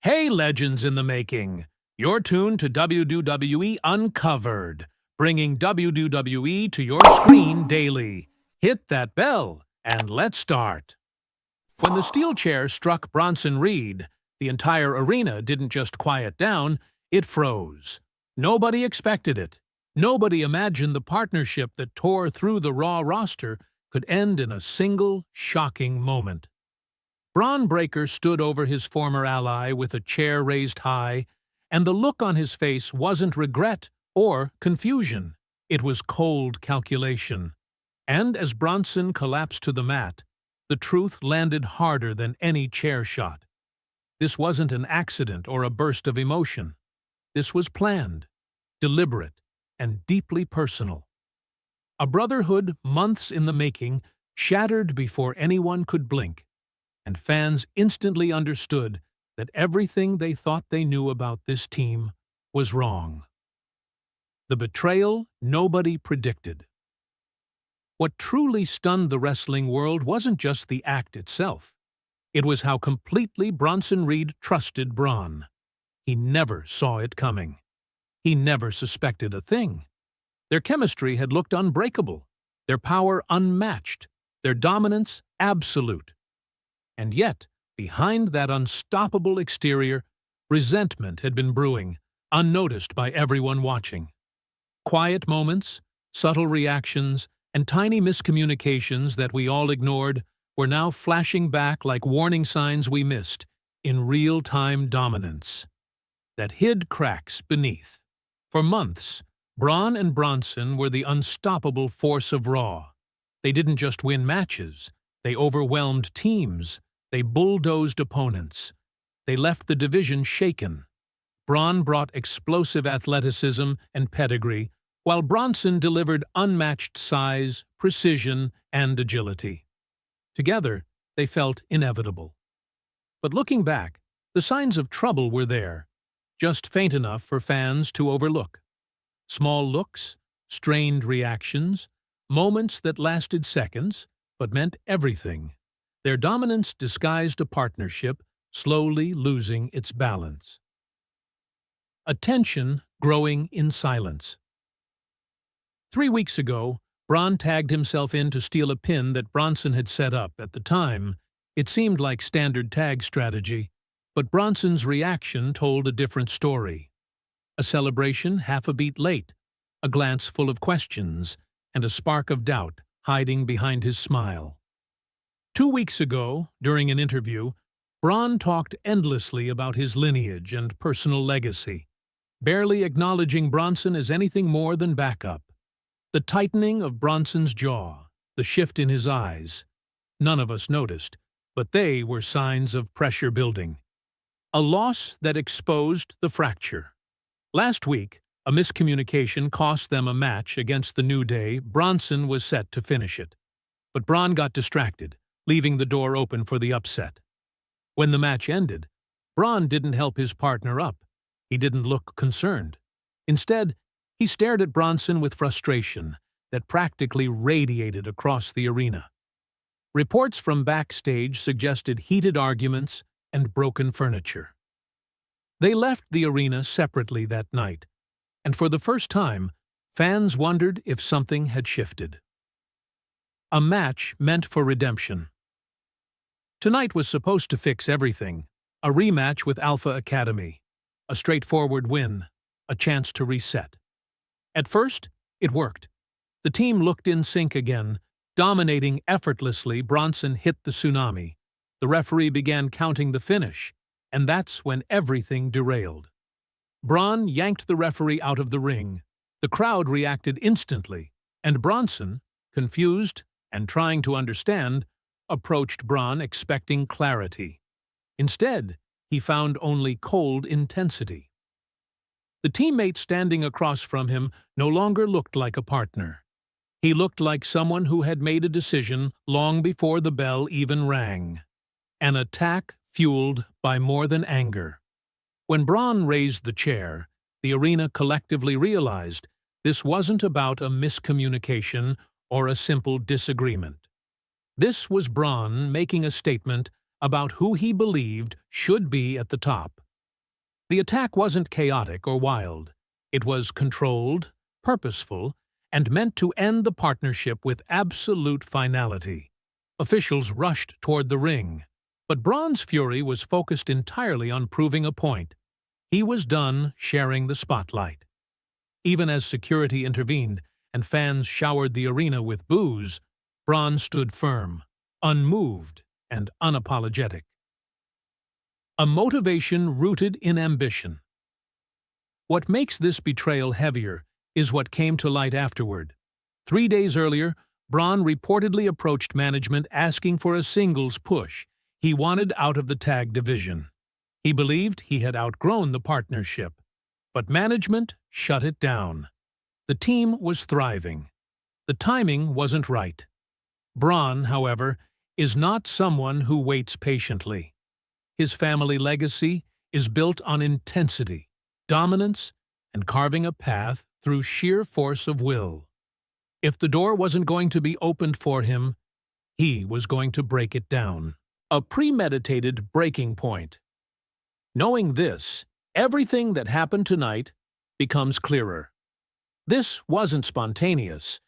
Hey, legends in the making! You're tuned to WWE Uncovered, bringing WWE to your screen daily. Hit that bell, and let's start. When the steel chair struck Bronson Reed, the entire arena didn't just quiet down, it froze. Nobody expected it. Nobody imagined the partnership that tore through the Raw roster could end in a single, shocking moment. Bron Breakker stood over his former ally with a chair raised high, and the look on his face wasn't regret or confusion. It was cold calculation. And as Bronson collapsed to the mat, the truth landed harder than any chair shot. This wasn't an accident or a burst of emotion. This was planned, deliberate, and deeply personal. A brotherhood months in the making, shattered before anyone could blink. And fans instantly understood that everything they thought they knew about this team was wrong. The betrayal nobody predicted. What truly stunned the wrestling world wasn't just the act itself. It was how completely Bronson Reed trusted Bron. He never saw it coming. He never suspected a thing. Their chemistry had looked unbreakable, their power unmatched, their dominance absolute. And yet, behind that unstoppable exterior, resentment had been brewing, unnoticed by everyone watching. Quiet moments, subtle reactions, and tiny miscommunications that we all ignored were now flashing back like warning signs we missed in real-time dominance that hid cracks beneath. For months, Bron and Bronson were the unstoppable force of Raw. They didn't just win matches, they overwhelmed teams. They bulldozed opponents. They left the division shaken. Bron brought explosive athleticism and pedigree, while Bronson delivered unmatched size, precision, and agility. Together, they felt inevitable. But looking back, the signs of trouble were there, just faint enough for fans to overlook. Small looks, strained reactions, moments that lasted seconds, but meant everything. Their dominance disguised a partnership, slowly losing its balance. A tension growing in silence. 3 weeks ago, Bron tagged himself in to steal a pin that Bronson had set up. At the time, it seemed like standard tag strategy, but Bronson's reaction told a different story. A celebration half a beat late, a glance full of questions, and a spark of doubt hiding behind his smile. 2 weeks ago, during an interview, Bron talked endlessly about his lineage and personal legacy, barely acknowledging Bronson as anything more than backup. The tightening of Bronson's jaw, the shift in his eyes, none of us noticed, but they were signs of pressure building. A loss that exposed the fracture. Last week, a miscommunication cost them a match against the New Day. Bronson was set to finish it, but Bron got distracted, leaving the door open for the upset. When the match ended, Bron didn't help his partner up. He didn't look concerned. Instead, he stared at Bronson with frustration that practically radiated across the arena. Reports from Backstage suggested heated arguments and broken furniture. They left the arena separately that night, and for the first time, fans wondered if something had shifted. A match meant for redemption. Tonight was supposed to fix everything. A rematch with Alpha Academy. A straightforward win. A chance to reset. At first, it worked. The team looked in sync again, dominating effortlessly. Bronson hit the tsunami. The referee began counting the finish, and that's when everything derailed. Bron yanked the referee out of the ring. The crowd reacted instantly, and Bronson, confused and trying to understand, approached Bron expecting clarity. Instead, he found only cold intensity. The teammate standing across from him no longer looked like a partner. He looked like someone who had made a decision long before the bell even rang. An attack fueled by more than anger. When Bron raised the chair, the arena collectively realized this wasn't about a miscommunication or a simple disagreement. This was Bron making a statement about who he believed should be at the top. The attack wasn't chaotic or wild. It was controlled, purposeful, and meant to end the partnership with absolute finality. Officials rushed toward the ring, but Bron's fury was focused entirely on proving a point. He was done sharing the spotlight. Even as security intervened and fans showered the arena with boos, Bron stood firm, unmoved, and unapologetic. A motivation rooted in ambition. What makes this betrayal heavier is what came to light afterward. 3 days earlier, Bron reportedly approached management asking for a singles push. He wanted out of the tag division. He believed he had outgrown the partnership, but management shut it down. The team was thriving. The timing wasn't right. Bron, however, is not someone who waits patiently. His family legacy is built on intensity, dominance, and carving a path through sheer force of will. If the door wasn't going to be opened for him, he was going to break it down. A premeditated breaking point. Knowing this, everything that happened tonight becomes clearer. This wasn't spontaneous.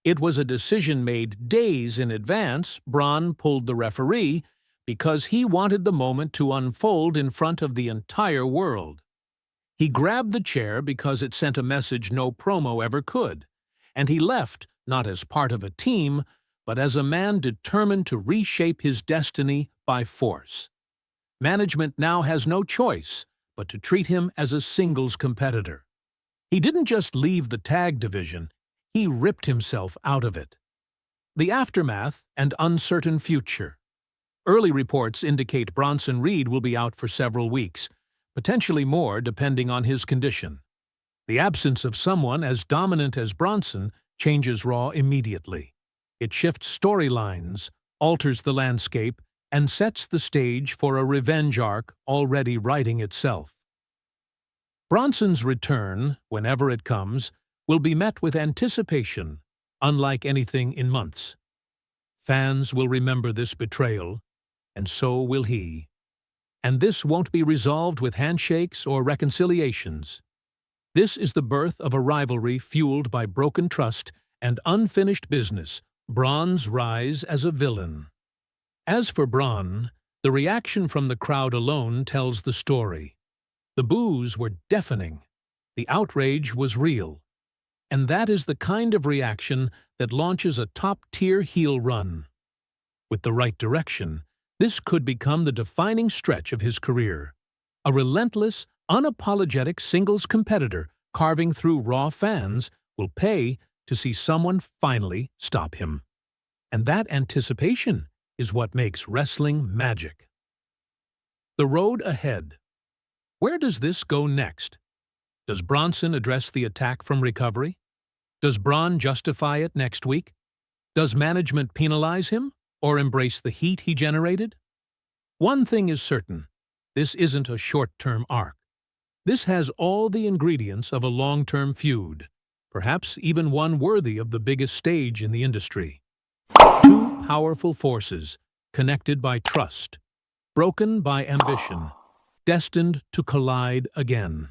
It was a decision made days in advance. Bron pulled the referee because he wanted the moment to unfold in front of the entire world. He grabbed the chair because it sent a message no promo ever could, and he left not as part of a team, but as a man determined to reshape his destiny by force. Management now has no choice but to treat him as a singles competitor. He didn't just leave the tag division, he ripped himself out of it. The aftermath and uncertain future. Early reports indicate Bronson Reed will be out for several weeks, potentially more depending on his condition. The absence of someone as dominant as Bronson changes Raw immediately. It shifts storylines, alters the landscape, and sets the stage for a revenge arc already writing itself. Bronson's return, whenever it comes, will be met with anticipation, unlike anything in months. Fans will remember this betrayal, and so will he. And this won't be resolved with handshakes or reconciliations. This is the birth of a rivalry fueled by broken trust and unfinished business, Bron's rise as a villain. As for Bron, the reaction from the crowd alone tells the story. The boos were deafening. The outrage was real. And that is the kind of reaction that launches a top-tier heel run. With the right direction, this could become the defining stretch of his career. A relentless, unapologetic singles competitor carving through Raw fans will pay to see someone finally stop him. And that anticipation is what makes wrestling magic. The road ahead. Where does this go next? Does Bronson address the attack from recovery? Does Bron justify it next week? Does management penalize him or embrace the heat he generated? One thing is certain, this isn't a short-term arc. This has all the ingredients of a long-term feud, perhaps even one worthy of the biggest stage in the industry. Two powerful forces, connected by trust, broken by ambition, destined to collide again.